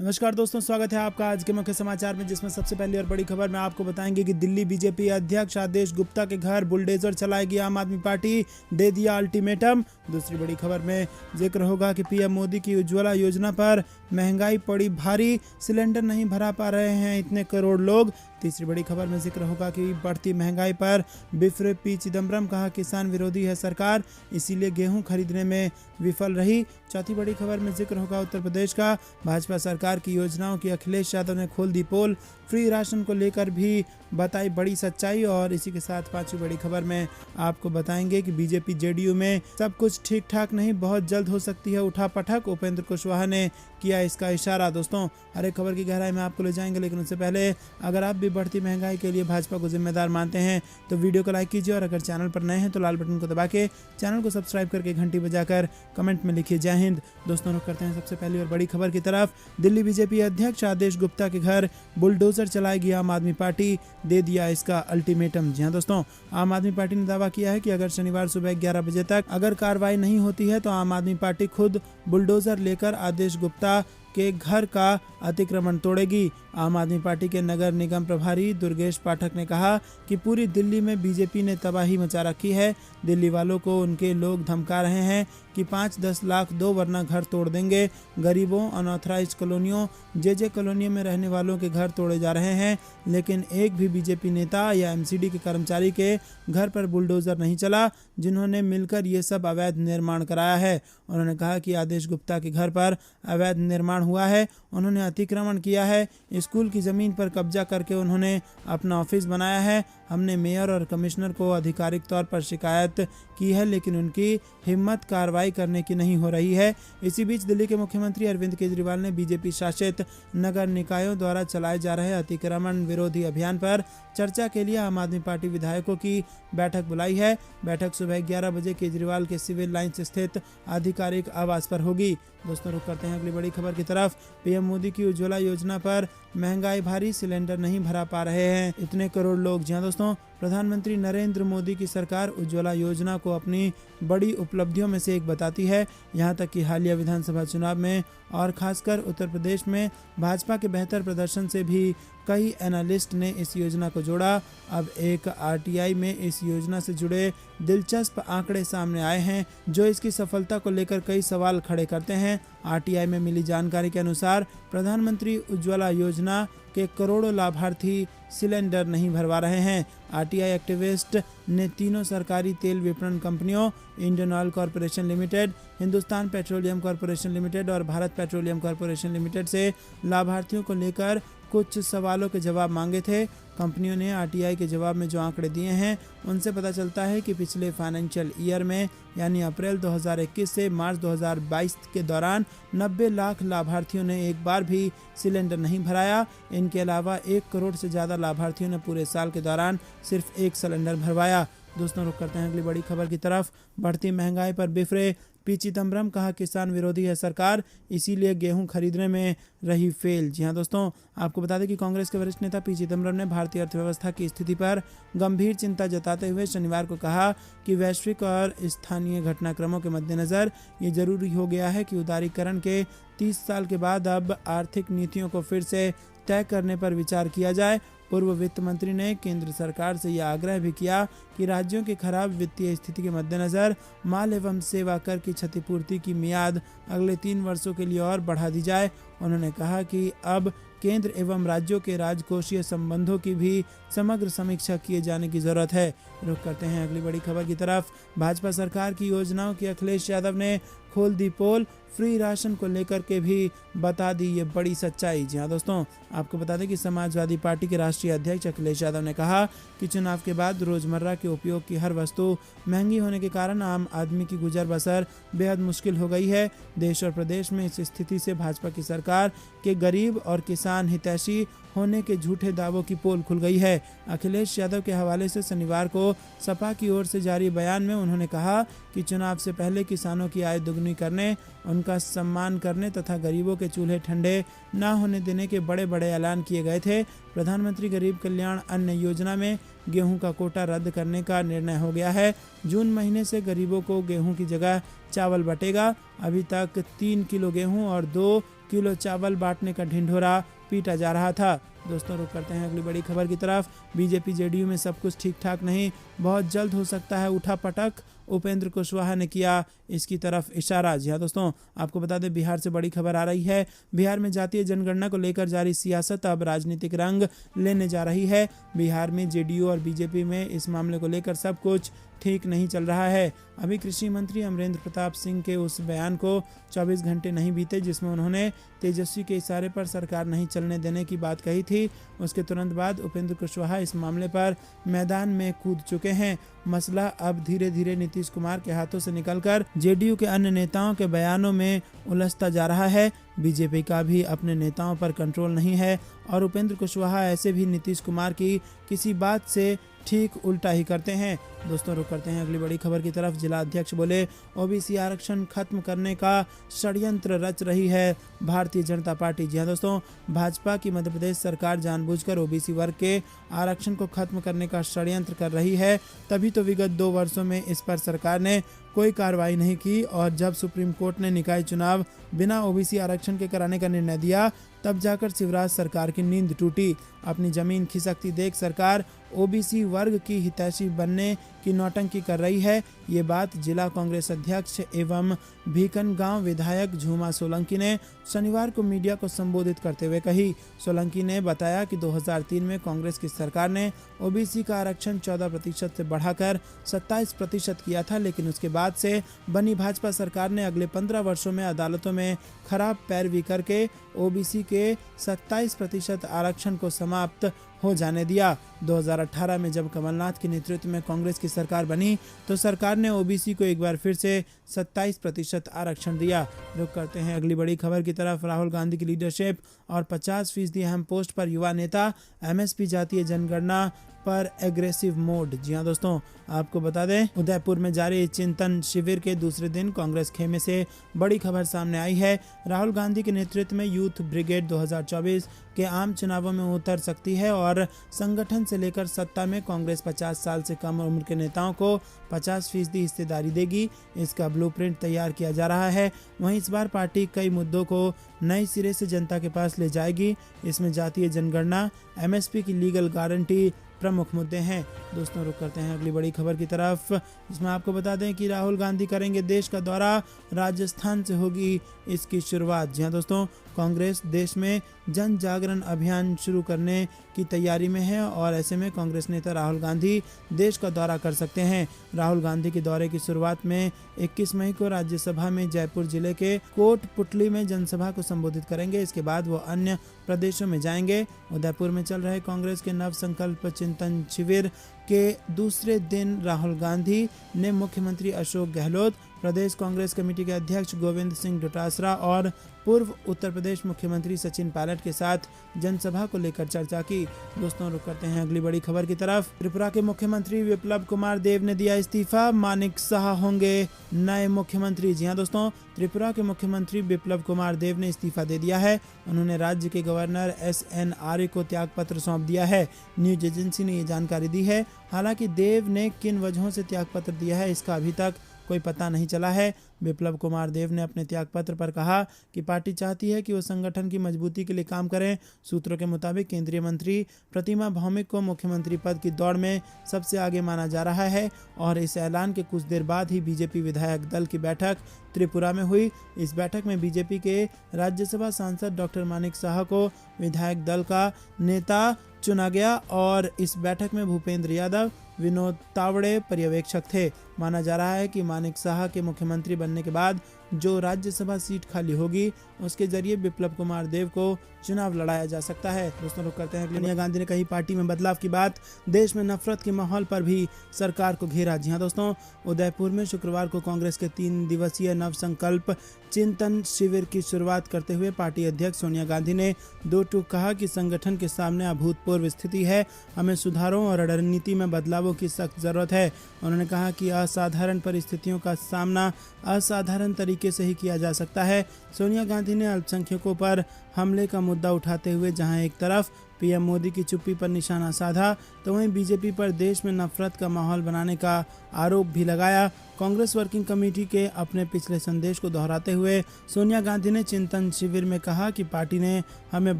नमस्कार दोस्तों, स्वागत है आपका आज के मुख्य समाचार में, जिसमें सबसे पहली और बड़ी खबर में आपको बताएंगे कि दिल्ली बीजेपी अध्यक्ष आदेश गुप्ता के घर बुलडोजर चलाएगी आम आदमी पार्टी, दे दिया अल्टीमेटम। दूसरी बड़ी खबर में जिक्र होगा कि पीएम मोदी की उज्ज्वला योजना पर महंगाई पड़ी भारी, सिलेंडर नहीं भरा पा रहे हैं इतने करोड़ लोग। तीसरी बड़ी खबर में जिक्र होगा कि बढ़ती महंगाई पर बिफरे पी चिदम्बरम, कहा किसान विरोधी है सरकार, इसीलिए गेहूं खरीदने में विफल रही। चौथी बड़ी खबर में जिक्र होगा उत्तर प्रदेश का, भाजपा सरकार की योजनाओं की अखिलेश यादव ने खोल दी पोल, फ्री राशन को लेकर भी बताई बड़ी सच्चाई। और इसी के साथ पांचवी बड़ी खबर में आपको बताएंगे कि बीजेपी जेडीयू में सब कुछ ठीक ठाक नहीं, बहुत जल्द हो सकती है उठापटक, उपेंद्र कुशवाहा ने किया इसका इशारा। दोस्तों, हर एक खबर की गहराई में आपको ले जाएंगे, लेकिन उससे पहले अगर आप भी बढ़ती महंगाई के लिए भाजपा को जिम्मेदार मानते हैं तो वीडियो को लाइक कीजिए, और अगर चैनल पर नए हैं तो लाल बटन को दबा के चैनल को सब्सक्राइब करके घंटी बजाकर कमेंट में लिखिए जय हिंद। दोस्तों, रुक करते हैं सबसे पहली और बड़ी खबर की तरफ। दिल्ली बीजेपी अध्यक्ष आदेश गुप्ता के घर बुलडोजर चलाएगी आम आदमी पार्टी, दे दिया इसका अल्टीमेटम। जी हां दोस्तों, आम आदमी पार्टी ने दावा किया है कि अगर शनिवार सुबह 11 बजे तक अगर कार्रवाई नहीं होती है तो आम आदमी पार्टी खुद बुलडोजर लेकर आदेश गुप्ता के घर का अतिक्रमण तोड़ेगी। आम आदमी पार्टी के नगर निगम प्रभारी दुर्गेश पाठक ने कहा कि पूरी दिल्ली में बीजेपी ने तबाही मचा रखी है। दिल्ली वालों को उनके लोग धमका रहे हैं कि 5-10 लाख दो वरना घर तोड़ देंगे। गरीबों, अनऑथराइज्ड कॉलोनियों, जे कॉलोनियों में रहने वालों के घर तोड़े जा रहे हैं, लेकिन एक भी बीजेपी नेता या एमसीडी के कर्मचारी के घर पर बुलडोजर नहीं चला, जिन्होंने मिलकर ये सब अवैध निर्माण कराया है। उन्होंने कहा कि आदेश गुप्ता के घर पर अवैध निर्माण हुआ है, उन्होंने अतिक्रमण किया है, स्कूल की ज़मीन पर कब्जा करके उन्होंने अपना ऑफिस बनाया है। हमने मेयर और कमिश्नर को आधिकारिक तौर पर शिकायत की है, लेकिन उनकी हिम्मत कार्रवाई करने की नहीं हो रही है। इसी बीच दिल्ली के मुख्यमंत्री अरविंद केजरीवाल ने बीजेपी शासित नगर निकायों द्वारा चलाए जा रहे अतिक्रमण विरोधी अभियान पर चर्चा के लिए आम आदमी पार्टी विधायकों की बैठक बुलाई है। बैठक सुबह 11 बजे केजरीवाल के सिविल लाइंस स्थित आधिकारिक आवास पर होगी। दोस्तों, रुक करते हैं अगली बड़ी खबर की तरफ। पीएम मोदी की उज्ज्वला योजना पर महंगाई भारी, सिलेंडर नहीं भरा पा रहे हैं इतने करोड़ लोग। जी हां दोस्तों, प्रधानमंत्री नरेंद्र मोदी की सरकार उज्ज्वला योजना को अपनी बड़ी उपलब्धियों में से एक बताती है। यहां तक कि हालिया विधानसभा चुनाव में और खासकर उत्तर प्रदेश में भाजपा के बेहतर प्रदर्शन से भी कई एनालिस्ट ने इस योजना को जोड़ा। अब एक आरटीआई में इस योजना से जुड़े दिलचस्प आंकड़े सामने आए हैं, जो इसकी सफलता को लेकर कई सवाल खड़े करते हैं। आरटीआई में मिली जानकारी के अनुसार प्रधानमंत्री उज्ज्वला योजना के करोड़ों लाभार्थी सिलेंडर नहीं भरवा रहे हैं। आरटीआई एक्टिविस्ट ने तीनों सरकारी तेल विपणन कंपनियों, Indian oil corporation limited, Hindustan petroleum corporation limited और भारत पेट्रोलियम कॉरपोरेशन लिमिटेड से लाभार्थियों को लेकर कुछ सवालों के जवाब मांगे थे। कंपनियों ने आरटीआई के जवाब में जो आंकड़े दिए हैं, उनसे पता चलता है कि पिछले फाइनेंशियल ईयर में यानी अप्रैल 2021 से मार्च 2022 के दौरान 90 लाख लाभार्थियों ने एक बार भी सिलेंडर नहीं भराया। इनके अलावा 1 करोड़ से ज़्यादा लाभार्थियों ने पूरे साल के दौरान सिर्फ 1 सिलेंडर भरवाया। दोस्तों, रुक करते हैं अगली बड़ी खबर की तरफ। बढ़ती महंगाई पर बिफरे पी चिदम्बरम, कहा किसान विरोधी है सरकार, इसीलिए गेहूं खरीदने में रही फेल। जी हां दोस्तों, आपको बता दें कि कांग्रेस के वरिष्ठ नेता पी चिदम्बरम ने भारतीय अर्थव्यवस्था की स्थिति पर गंभीर चिंता जताते हुए शनिवार को कहा कि वैश्विक और स्थानीय घटनाक्रमों के मद्देनज़र ये जरूरी हो गया है कि उदारीकरण के 30 साल के बाद अब आर्थिक नीतियों को फिर से तय करने पर विचार किया जाए। पूर्व वित्त मंत्री ने केंद्र सरकार से यह आग्रह भी किया कि राज्यों की खराब वित्तीय स्थिति के मद्देनज़र माल एवं सेवा कर की क्षतिपूर्ति की मियाद अगले 3 वर्षों के लिए और बढ़ा दी जाए। उन्होंने कहा कि अब केंद्र एवं राज्यों के राजकोषीय संबंधों की भी समग्र समीक्षा किए जाने की जरूरत है। रुक करते हैं अगली बड़ी खबर की तरफ। भाजपा सरकार की योजनाओं की अखिलेश यादव ने खोल दी पोल, फ्री राशन को लेकर के भी बता दी ये बड़ी सच्चाई। जी हाँ दोस्तों, आपको बता दें कि समाजवादी पार्टी के राष्ट्रीय अध्यक्ष अखिलेश यादव ने कहा कि चुनाव के बाद रोजमर्रा के उपयोग की हर वस्तु महंगी होने के कारण आम आदमी की गुजर बसर बेहद मुश्किल हो गई है। देश और प्रदेश में इस स्थिति से भाजपा की सरकार के गरीब और किसान हितैषी होने के झूठे दावों की पोल खुल गई है। अखिलेश यादव के हवाले से शनिवार को सपा की ओर से जारी बयान में उन्होंने कहा कि चुनाव से पहले किसानों की आय दोगुनी करने, उनका सम्मान करने तथा गरीबों के चूल्हे ठंडे न होने देने के बड़े बड़े ऐलान किए गए थे। प्रधानमंत्री गरीब कल्याण अन्न योजना में गेहूं का कोटा रद्द करने का निर्णय हो गया है। जून महीने से गरीबों को गेहूं की जगह चावल बटेगा। अभी तक 3 किलो गेहूं और 2 किलो चावल बांटने का ढिंढोरा पीटा जा रहा था। दोस्तों रुक करते हैं अगली बड़ी खबर की तरफ। बीजेपी जेडीयू में सब कुछ ठीक ठाक नहीं, बहुत जल्द हो सकता है उठापटक, उपेंद्र कुशवाहा ने किया इसकी तरफ इशारा। जी हाँ दोस्तों, आपको बता दें बिहार से बड़ी खबर आ रही है। बिहार में जातीय जनगणना को लेकर जारी सियासत अब राजनीतिक रंग लेने जा रही है। बिहार में जेडीयू और बीजेपी में इस मामले को लेकर सब कुछ ठीक नहीं चल रहा है। अभी कृषि मंत्री अमरेंद्र प्रताप सिंह के उस बयान को 24 घंटे नहीं बीते जिसमें उन्होंने तेजस्वी के इशारे पर सरकार नहीं चलने देने की बात कही थी। उसके तुरंत बाद उपेंद्र कुशवाहा इस मामले पर मैदान में कूद चुके हैं। मसला अब धीरे धीरे नीतीश कुमार के हाथों से निकलकर जेडीयू के अन्य नेताओं के बयानों में उलझता जा रहा है। बीजेपी का भी अपने नेताओं पर कंट्रोल नहीं है और उपेंद्र कुशवाहा ऐसे भी नीतीश कुमार की किसी बात से ठीक उल्टा ही करते हैं। दोस्तों रुक करते हैं अगली बड़ी खबर की तरफ। जिला अध्यक्ष बोले ओबीसी आरक्षण खत्म करने का षड्यंत्र रच रही है भारतीय जनता पार्टी। जी हाँ दोस्तों, भाजपा की मध्य प्रदेश सरकार जानबूझकर ओबीसी वर्ग के आरक्षण को खत्म करने का षड्यंत्र कर रही है। तभी तो विगत 2 वर्षों में इस पर सरकार ने कोई कार्रवाई नहीं की और जब सुप्रीम कोर्ट ने निकाय चुनाव बिना ओबीसी आरक्षण के कराने का निर्णय दिया तब जाकर शिवराज सरकार की नींद टूटी। अपनी जमीन खिसकती देख सरकार ओबीसी वर्ग की हितैषी बनने की नौटंकी कर रही है। ये बात जिला कांग्रेस अध्यक्ष एवं भीकनगांव विधायक झूमा सोलंकी ने शनिवार को मीडिया को संबोधित करते हुए कही। सोलंकी ने बताया कि 2003 में कांग्रेस की सरकार ने ओबीसी का आरक्षण 14% से बढ़ाकर 27% किया था, लेकिन उसके बाद से बनी भाजपा सरकार ने अगले 15 वर्षों में अदालतों में खराब पैरवी करके ओबीसी के 27% आरक्षण को समाप्त हो जाने दिया। 2018 में जब कमलनाथ के नेतृत्व में कांग्रेस की सरकार बनी तो सरकार ने ओबीसी को एक बार फिर से 27% आरक्षण दिया। रुक करते हैं अगली बड़ी खबर की तरफ। राहुल गांधी की लीडरशिप और 50% अहम पोस्ट पर युवा नेता, एमएसपी जातीय जनगणना पर एग्रेसिव मोड। जी हाँ दोस्तों, आपको बता दें उदयपुर में जारी चिंतन शिविर के दूसरे दिन कांग्रेस खेमे से बड़ी खबर सामने आई है। राहुल गांधी के नेतृत्व में यूथ ब्रिगेड 2024 के आम चुनावों में उतर सकती है और संगठन से लेकर सत्ता में कांग्रेस 50 साल से कम उम्र के नेताओं को 50% हिस्सेदारी देगी। इसका ब्लूप्रिंट तैयार किया जा रहा है। वहीं इस बार पार्टी कई मुद्दों को नए सिरे से जनता के पास ले जाएगी। इसमें जातीय जनगणना, एमएसपी की लीगल गारंटी प्रमुख मुद्दे हैं। दोस्तों रुक करते हैं अगली बड़ी खबर की तरफ, जिसमें आपको बता दें कि राहुल गांधी करेंगे देश का दौरा, राजस्थान से होगी इसकी शुरुआत। जी हाँ दोस्तों, कांग्रेस देश में जन जागरण अभियान शुरू करने की तैयारी में है और ऐसे में कांग्रेस नेता राहुल गांधी देश का दौरा कर सकते हैं। राहुल गांधी के दौरे की शुरुआत में 21 मई को राज्यसभा में जयपुर जिले के कोटपुतली में जनसभा को संबोधित करेंगे। इसके बाद वो अन्य प्रदेशों में जाएंगे। उदयपुर में चल रहे कांग्रेस के नव संकल्प चिंतन शिविर के दूसरे दिन राहुल गांधी ने मुख्यमंत्री अशोक गहलोत, प्रदेश कांग्रेस कमेटी के अध्यक्ष गोविंद सिंह डोटासरा और पूर्व उत्तर प्रदेश मुख्यमंत्री सचिन पायलट के साथ जनसभा को लेकर चर्चा की। दोस्तों रुक करते हैं अगली बड़ी खबर की तरफ। त्रिपुरा के मुख्यमंत्री विप्लव कुमार देव ने दिया इस्तीफा, मानिक साह होंगे नए मुख्यमंत्री। जी हाँ दोस्तों, त्रिपुरा के मुख्यमंत्री विप्लव कुमार देव ने इस्तीफा दे दिया है। उन्होंने राज्य के गवर्नर SN आर्य को त्यागपत्र सौंप दिया है। न्यूज एजेंसी ने ये जानकारी दी है। हालांकि देव ने किन वजहों से त्यागपत्र दिया है इसका अभी तक कोई पता नहीं चला है। विप्लव कुमार देव ने अपने त्यागपत्र पर कहा कि पार्टी चाहती है कि वो संगठन की मजबूती के लिए काम करें। सूत्रों के मुताबिक केंद्रीय मंत्री प्रतिमा भौमिक को मुख्यमंत्री पद की दौड़ में सबसे आगे माना जा रहा है और इस ऐलान के कुछ देर बाद ही बीजेपी विधायक दल की बैठक त्रिपुरा में हुई। इस बैठक में बीजेपी के राज्यसभा सांसद डॉक्टर मानिक साह को विधायक दल का नेता चुना गया और इस बैठक में भूपेंद्र यादव, विनोद तावड़े पर्यवेक्षक थे। माना जा रहा है कि मानिक साह के मुख्यमंत्री बनने के बाद जो राज्यसभा सीट खाली होगी उसके जरिए विप्लव कुमार देव को चुनाव लड़ाया जा सकता है। दोस्तों रुक करते हैं। सोनिया गांधी ने कही पार्टी में बदलाव की बात, देश में नफरत के माहौल पर भी सरकार को घेरा। जी हाँ दोस्तों, उदयपुर में शुक्रवार को कांग्रेस के 3 दिवसीय नव संकल्प चिंतन शिविर की शुरुआत करते हुए पार्टी अध्यक्ष सोनिया गांधी ने 2 टूक कहा कि संगठन के सामने अभूतपूर्व स्थिति है, हमें सुधारों और रणनीति में बदलावों की सख्त जरूरत है। उन्होंने कहा कि असाधारण परिस्थितियों का सामना असाधारण तरीके से ही किया जा सकता है। सोनिया गांधी ने अल्पसंख्यकों पर हमले का मुद्दा उठाते हुए जहां एक तरफ पीएम मोदी की चुप्पी पर निशाना साधा, तो वहीं बीजेपी पर देश में नफरत का माहौल बनाने का आरोप भी लगाया। कांग्रेस वर्किंग कमेटी के अपने पिछले संदेश को दोहराते हुए सोनिया गांधी ने चिंतन शिविर में कहा कि पार्टी ने हमें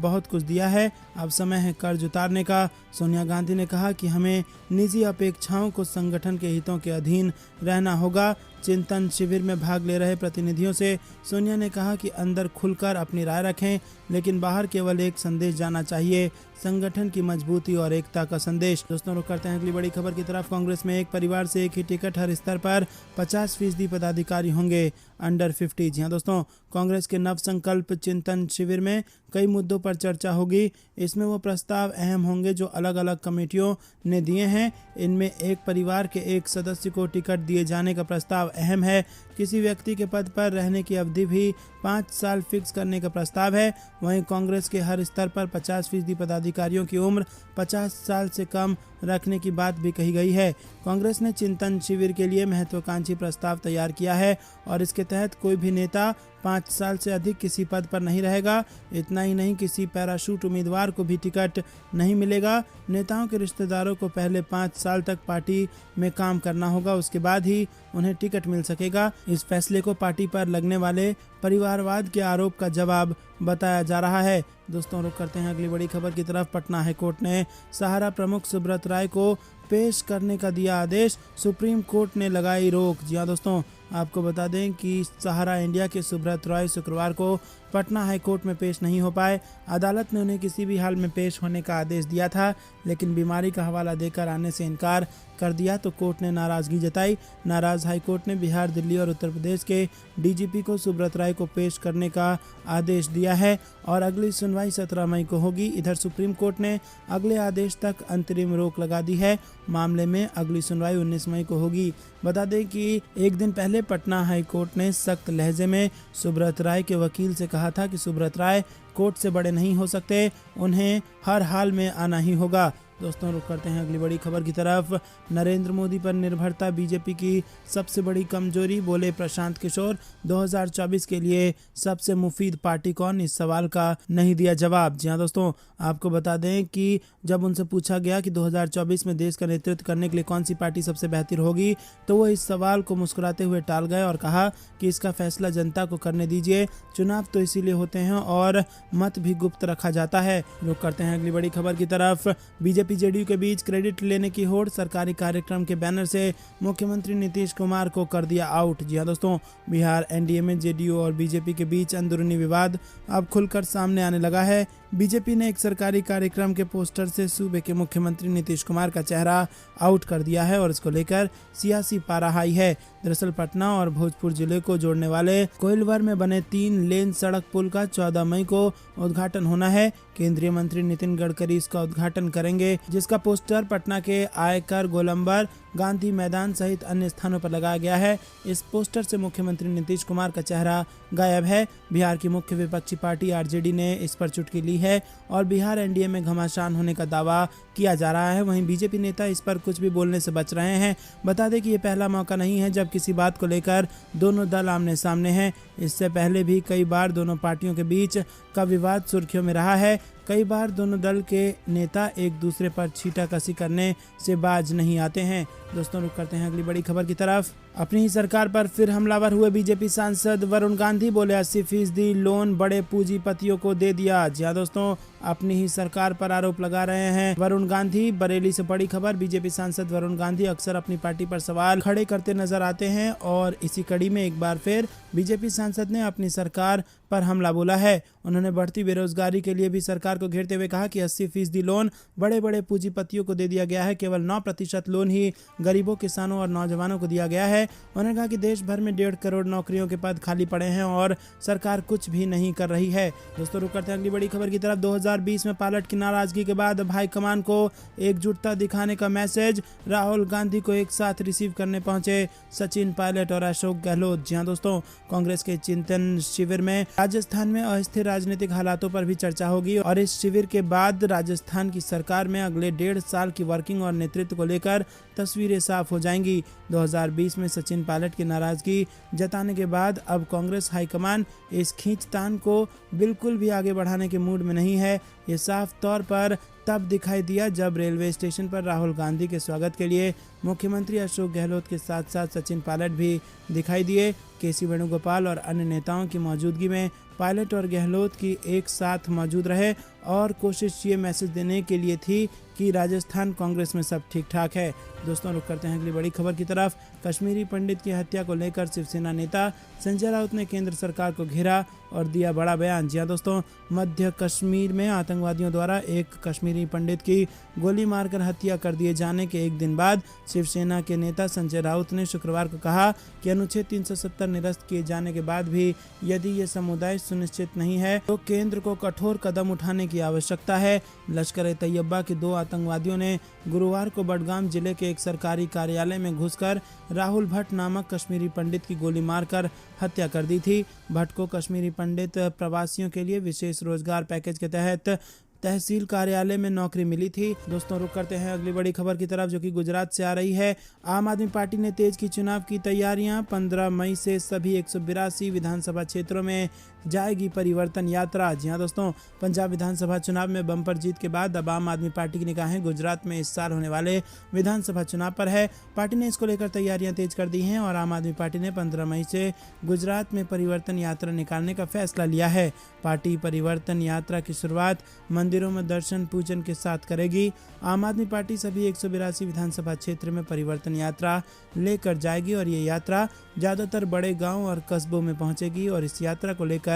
बहुत कुछ दिया है, अब समय है कर्ज उतारने का। सोनिया गांधी ने कहा कि हमें निजी अपेक्षाओं को संगठन के हितों के अधीन रहना होगा। चिंतन शिविर में भाग ले रहे प्रतिनिधियों से सोनिया ने कहा कि अंदर खुलकर अपनी राय रखें, लेकिन बाहर केवल एक संदेश जाना चाहिए, संगठन की मजबूती और एकता का संदेश। दोस्तों, रुक करते हैं अगली बड़ी खबर की तरफ। कांग्रेस में एक परिवार से एक ही टिकट, हर स्तर पर 50% पदाधिकारी होंगे अंडर 50। जी हाँ दोस्तों, कांग्रेस के नव संकल्प चिंतन शिविर में कई मुद्दों पर चर्चा होगी। इसमें वो प्रस्ताव अहम होंगे जो अलग अलग कमेटियों ने दिए हैं। इनमें एक परिवार के एक सदस्य को टिकट दिए जाने का प्रस्ताव अहम है। किसी व्यक्ति के पद पर रहने की अवधि भी 5 साल फिक्स करने का प्रस्ताव है। वहीं कांग्रेस के हर स्तर पर 50% पदाधिकारियों की उम्र 50 साल से कम रखने की बात भी कही गई है। कांग्रेस ने चिंतन शिविर के लिए महत्वाकांक्षी प्रस्ताव तैयार किया है और इसके तहत कोई भी नेता 5 साल से अधिक किसी पद पर नहीं रहेगा। इतना ही नहीं, किसी पैराशूट उम्मीदवार को भी टिकट नहीं मिलेगा। नेताओं के रिश्तेदारों को पहले 5 साल तक पार्टी में काम करना होगा, उसके बाद ही उन्हें टिकट मिल सकेगा। इस फैसले को पार्टी पर लगने वाले परिवारवाद के आरोप का जवाब बताया जा रहा है। दोस्तों, रुक करते हैं अगली बड़ी खबर की तरफ। पटना हाईकोर्ट ने सहारा प्रमुख सुब्रत राय को पेश करने का दिया आदेश, सुप्रीम कोर्ट ने लगाई रोक। जी हाँ दोस्तों, आपको बता दें कि सहारा इंडिया के सुब्रत रॉय शुक्रवार को पटना हाईकोर्ट में पेश नहीं हो पाए। अदालत ने उन्हें किसी भी हाल में पेश होने का आदेश दिया था, लेकिन बीमारी का हवाला देकर आने से इनकार कर दिया तो कोर्ट ने नाराजगी जताई। नाराज हाईकोर्ट ने बिहार, दिल्ली और उत्तर प्रदेश के डीजीपी को सुब्रत राय को पेश करने का आदेश दिया है और अगली सुनवाई 17 मई को होगी। इधर सुप्रीम कोर्ट ने अगले आदेश तक अंतरिम रोक लगा दी है। मामले में अगली सुनवाई 19 मई को होगी। बता दें कि एक दिन पहले पटना हाईकोर्ट ने सख्त लहजे में सुब्रत राय के वकील से कहा था कि सुब्रत राय कोर्ट से बड़े नहीं हो सकते, उन्हें हर हाल में आना ही होगा। दोस्तों, रुक करते हैं अगली बड़ी खबर की तरफ। नरेंद्र मोदी पर निर्भरता बीजेपी की सबसे बड़ी कमजोरी, बोले प्रशांत किशोर। 2024 के लिए सबसे मुफीद पार्टी कौन, इस सवाल का नहीं दिया जवाब। जी हाँ दोस्तों, आपको बता दें कि जब उनसे पूछा गया कि 2024 में देश का नेतृत्व करने के लिए कौन सी पार्टी सबसे बेहतर होगी, तो वो इस सवाल को मुस्कुराते हुए टाल गए और कहा कि इसका फैसला जनता को करने दीजिए, चुनाव तो इसीलिए होते हैं और मत भी गुप्त रखा जाता है। रुक करते हैं अगली बड़ी खबर की तरफ। बीजेपी जेडीयू के बीच क्रेडिट लेने की होड़, सरकारी कार्यक्रम के बैनर से मुख्यमंत्री नीतीश कुमार को कर दिया आउट। जी हाँ दोस्तों, बिहार एनडीए में जेडीयू और बीजेपी के बीच अंदरूनी विवाद अब खुलकर सामने आने लगा है। बीजेपी ने एक सरकारी कार्यक्रम के पोस्टर से सूबे के मुख्यमंत्री नीतीश कुमार का चेहरा आउट कर दिया है और इसको लेकर सियासी पारा हाई है। दरअसल पटना और भोजपुर जिले को जोड़ने वाले कोइलवर में बने 3 लेन सड़क पुल का 14 मई को उद्घाटन होना है। केंद्रीय मंत्री नितिन गडकरी इसका उद्घाटन करेंगे, जिसका पोस्टर पटना के आयकर, गोलंबर, गांधी मैदान सहित अन्य स्थानों पर लगाया गया है। इस पोस्टर से मुख्यमंत्री नीतीश कुमार का चेहरा गायब है। बिहार की मुख्य विपक्षी पार्टी आरजेडी ने इस पर चुटकी ली है और बिहार एनडीए में घमासान होने का दावा किया जा रहा है। वहीं बीजेपी नेता इस पर कुछ भी बोलने से बच रहे हैं। बता दें कि ये पहला मौका नहीं है जब किसी बात को लेकर दोनों दल आमने सामने हैं। इससे पहले भी कई बार दोनों पार्टियों के बीच का विवाद सुर्खियों में रहा है। कई बार दोनों दल के नेता एक दूसरे पर छींटाकशी करने से बाज नहीं आते हैं। दोस्तों, रुक करते हैं अगली बड़ी खबर की तरफ। अपनी ही सरकार पर फिर हमलावर हुए बीजेपी सांसद वरुण गांधी, बोले 80% लोन बड़े पूंजीपतियों को दे दिया। जी हाँ दोस्तों, अपनी ही सरकार पर आरोप लगा रहे हैं वरुण गांधी। बरेली से बड़ी खबर, बीजेपी सांसद वरुण गांधी अक्सर अपनी पार्टी पर सवाल खड़े करते नजर आते हैं और इसी कड़ी में एक बार फिर बीजेपी सांसद ने अपनी सरकार पर हमला बोला है। उन्होंने बढ़ती बेरोजगारी के लिए भी सरकार को घेरते हुए कहा कि 80% लोन बड़े बड़े पूंजीपतियों को दे दिया गया है, केवल 9% लोन ही गरीबों, किसानों और नौजवानों को दिया गया है। उन्होंने कहा कि देश भर में 1.5 करोड़ नौकरियों के पद खाली पड़े हैं और सरकार कुछ भी नहीं कर रही है। दोस्तों, रुक करते हैं अगली बड़ी खबर की तरफ। 2020 में पायलट की नाराजगी के बाद भाई कमान को एकजुटता दिखाने का मैसेज, राहुल गांधी को एक साथ रिसीव करने पहुंचे सचिन पायलट और अशोक गहलोत। जी हाँ दोस्तों, कांग्रेस के चिंतन शिविर में राजस्थान में अस्थिर राजनीतिक हालातों पर भी चर्चा होगी और इस शिविर के बाद राजस्थान की सरकार में अगले 1.5 साल की वर्किंग और नेतृत्व को लेकर तस्वीरें साफ हो जाएंगी। 2020 में सचिन पायलट की नाराजगी जताने के बाद अब कांग्रेस हाईकमान इस खींचतान को बिल्कुल भी आगे बढ़ाने के मूड में नहीं है। ये साफ तौर पर तब दिखाई दिया जब रेलवे स्टेशन पर राहुल गांधी के स्वागत के लिए मुख्यमंत्री अशोक गहलोत के साथ साथ सचिन पायलट भी दिखाई दिए। केसी वेणुगोपाल और अन्य नेताओं की मौजूदगी में पायलट और गहलोत की एक साथ मौजूद रहे और कोशिश ये मैसेज देने के लिए थी कि राजस्थान कांग्रेस में सब ठीक ठाक है। दोस्तों, रुक करते हैं अगली बड़ी खबर की तरफ। कश्मीरी पंडित की हत्या को लेकर शिवसेना नेता संजय राउत ने केंद्र सरकार को घेरा और दिया बड़ा बयान। जी हां दोस्तों, मध्य कश्मीर में आतंकवादियों द्वारा एक कश्मीरी पंडित की गोली मारकर हत्या कर दिए जाने के एक दिन बाद शिवसेना के नेता संजय राउत ने शुक्रवार को कहा कि अनुच्छेद 370 निरस्त किए जाने के बाद भी यदि ये समुदाय सुनिश्चित नहीं है तो केंद्र को कठोर कदम उठाने की आवश्यकता है। लश्कर-ए-तैयबा के 2 आतंकवादियों ने गुरुवार को बडगाम जिले के एक सरकारी कार्यालय में घुसकर राहुल भट्ट नामक कश्मीरी पंडित की गोली मारकर हत्या कर दी थी। भट्ट को कश्मीरी पंडित प्रवासियों के लिए विशेष रोजगार पैकेज के तहत तहसील कार्यालय में नौकरी मिली थी। दोस्तों, रुक करते हैं अगली बड़ी खबर की तरफ जो कि गुजरात से आ रही है। आम आदमी पार्टी ने तेज की चुनाव की तैयारियां। 15 मई से सभी 182 विधानसभा क्षेत्रों में जाएगी परिवर्तन यात्रा। जी हां दोस्तों, पंजाब विधानसभा चुनाव में बम्पर जीत के बाद अब आम आदमी पार्टी की निगाहें गुजरात में इस साल होने वाले विधानसभा चुनाव पर है। पार्टी ने इसको लेकर तैयारियां तेज कर दी हैं और आम आदमी पार्टी ने 15 मई से गुजरात में परिवर्तन यात्रा निकालने का फैसला लिया है। पार्टी परिवर्तन यात्रा की शुरुआत मंदिरों में दर्शन पूजन के साथ करेगी। आम आदमी पार्टी सभी 182 विधानसभा क्षेत्र में परिवर्तन यात्रा लेकर जाएगी और ये यात्रा ज़्यादातर बड़े गांव और कस्बों में पहुंचेगी और इस यात्रा को लेकर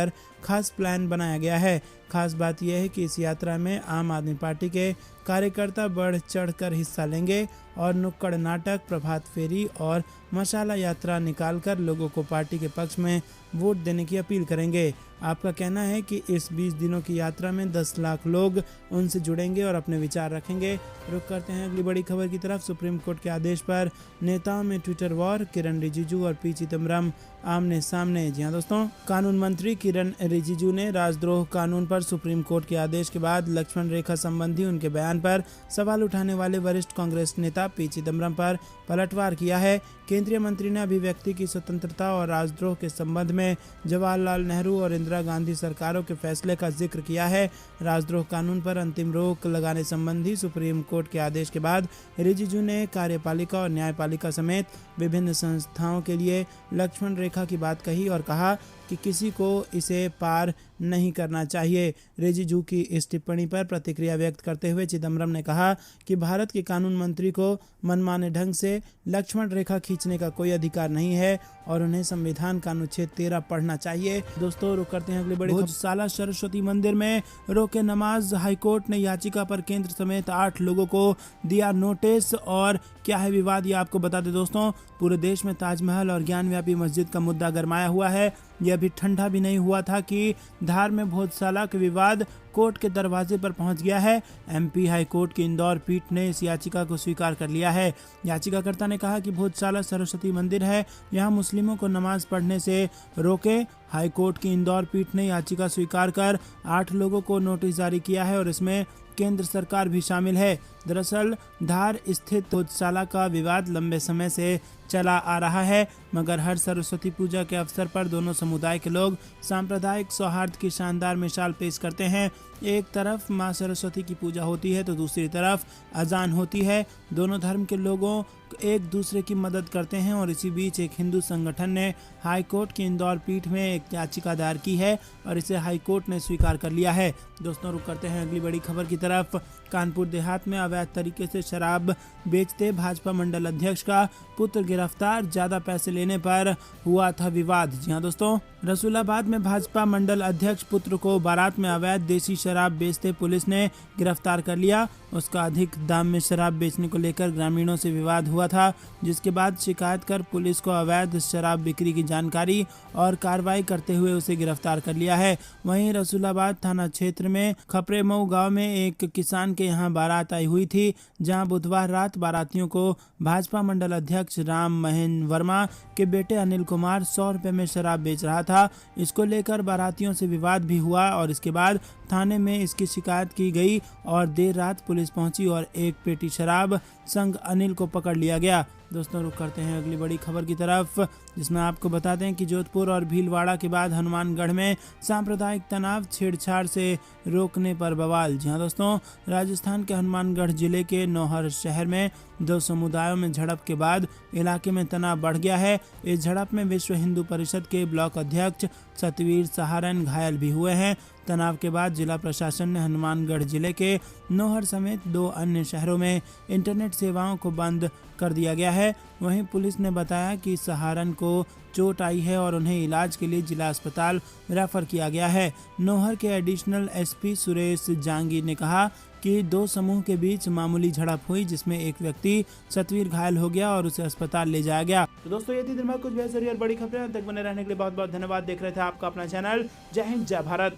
खास प्लान बनाया गया है। खास बात यह है कि इस यात्रा में आम आदमी पार्टी के कार्यकर्ता बढ़ चढ़कर हिस्सा लेंगे और नुक्कड़ नाटक, प्रभात फेरी और मशाला यात्रा निकालकर लोगों को पार्टी के पक्ष में वोट देने की अपील करेंगे। आपका कहना है कि इस 20 दिनों की यात्रा में 10 लाख लोग उनसे जुड़ेंगे और अपने विचार रखेंगे। रुक करते हैं अगली बड़ी खबर की तरफ। सुप्रीम कोर्ट के आदेश पर नेताओं में ट्विटर वॉर। किरण रिजिजू और पी चिदम्बरम आमने सामने। जी हां दोस्तों, कानून मंत्री किरण रिजिजू ने राजद्रोह कानून पर सुप्रीम कोर्ट के आदेश के बाद लक्ष्मण रेखा संबंधी उनके बयान पर सवाल उठाने वाले वरिष्ठ कांग्रेस नेता पी चिदम्बरम पर पलटवार किया है। केंद्रीय मंत्री ने अभिव्यक्ति की स्वतंत्रता और राजद्रोह के संबंध में जवाहरलाल नेहरू और इंदिरा गांधी सरकारों के फैसले का जिक्र किया है। राजद्रोह कानून पर अंतिम रोक लगाने संबंधी सुप्रीम कोर्ट के आदेश के बाद रिजिजू ने कार्यपालिका और न्यायपालिका समेत विभिन्न संस्थाओं के लिए लक्ष्मण रेखा की बात कही और कहा कि किसी को इसे पार नहीं करना चाहिए। रिजिजू की इस टिप्पणी पर प्रतिक्रिया व्यक्त करते हुए चिदम्बरम ने कहा कि भारत के कानून मंत्री को मनमाने ढंग से लक्ष्मण रेखा खींचने का कोई अधिकार नहीं है और उन्हें संविधान का अनुच्छेद 13 पढ़ना चाहिए। दोस्तों, रुक करते हैं अगली बड़ी खबर। साला सरस्वती मंदिर में रोके नमाज। हाईकोर्ट ने याचिका पर केंद्र समेत 8 लोगों को दिया नोटिस। और क्या है विवाद, ये आपको बता दें दोस्तों। पूरे देश में ताजमहल और ज्ञानव्यापी मस्जिद का मुद्दा गरमाया हुआ है। यह अभी ठंडा भी नहीं हुआ था कि धार में भोजशाला के विवाद कोर्ट के दरवाजे पर पहुंच गया है। एमपी हाई कोर्ट की इंदौर पीठ ने इस याचिका को स्वीकार कर लिया है। याचिकाकर्ता ने कहा कि भोजशाला सरस्वती मंदिर है, यहां मुस्लिमों को नमाज पढ़ने से रोके। हाई कोर्ट की इंदौर पीठ ने याचिका स्वीकार कर 8 लोगों को नोटिस जारी किया है और इसमें केंद्र सरकार भी शामिल है। दरअसल धार स्थित भोजशाला का विवाद लंबे समय से चला आ रहा है, मगर हर सरस्वती पूजा के अवसर पर दोनों समुदाय के लोग सांप्रदायिक सौहार्द की शानदार मिसाल पेश करते हैं। एक तरफ मां सरस्वती की पूजा होती है तो दूसरी तरफ अजान होती है। दोनों धर्म के लोगों एक दूसरे की मदद करते हैं और इसी बीच एक हिंदू संगठन ने हाई कोर्ट की इंदौर पीठ में एक याचिका दायर की है और इसे हाई कोर्ट ने स्वीकार कर लिया है। दोस्तों, रुक करते हैं अगली बड़ी खबर की तरफ। कानपुर देहात में अवैध तरीके से शराब बेचते भाजपा मंडल अध्यक्ष का पुत्र गिरफ्तार। ज्यादा पैसे लेने पर हुआ था विवाद। जी हां दोस्तों, रसूलाबाद में भाजपा मंडल अध्यक्ष पुत्र को बारात में अवैध देसी शराब बेचते पुलिस ने गिरफ्तार कर लिया। उसका अधिक दाम में शराब बेचने को लेकर ग्रामीणों से विवाद हुआ था, जिसके बाद शिकायत कर पुलिस को अवैध शराब बिक्री की जानकारी और कार्रवाई करते हुए उसे गिरफ्तार कर लिया है। वहीं रसूलाबाद थाना क्षेत्र में खपरेमऊ गांव में एक किसान के यहां बारात आई हुई थी, जहां बुधवार रात बारातियों को भाजपा मंडल अध्यक्ष राम महेंद्र वर्मा के बेटे अनिल कुमार 100 रुपए में शराब बेच रहा था। इसको लेकर बारातियों से विवाद भी हुआ और इसके बाद थाने में इसकी शिकायत की गई और देर रात पुलिस पहुंची और एक पेटी शराब संग अनिल को पकड़ लिया गया। दोस्तों, रुक करते हैं अगली बड़ी खबर की तरफ, जिसमें आपको बताते हैं कि जोधपुर और भीलवाड़ा के बाद हनुमानगढ़ में सांप्रदायिक तनाव, छेड़छाड़ से रोकने पर बवाल। जी हां दोस्तों, राजस्थान के हनुमानगढ़ जिले के नौहर शहर में दो समुदायों में झड़प के बाद इलाके में तनाव बढ़ गया है। इस झड़प में विश्व हिंदू परिषद के ब्लॉक अध्यक्ष सतवीर सहारन घायल भी हुए हैं। तनाव के बाद जिला प्रशासन ने हनुमानगढ़ जिले के नौहर समेत 2 अन्य शहरों में इंटरनेट सेवाओं को बंद कर दिया गया है। वहीं पुलिस ने बताया कि सहारन को चोट आई है और उन्हें इलाज के लिए जिला अस्पताल रेफर किया गया है। नौहर के एडिशनल एसपी सुरेश जांगी ने कहा कि 2 समूह के बीच मामूली झड़प हुई, जिसमें एक व्यक्ति सतवीर घायल हो गया और उसे अस्पताल ले जाया गया। तो दोस्तों, ये थी दिन भर कुछ बेहतरीन और बड़ी खबरें। तक बने रहने के लिए बहुत बहुत धन्यवाद। देख रहे थे आपका अपना चैनल। जय हिंद, जय भारत।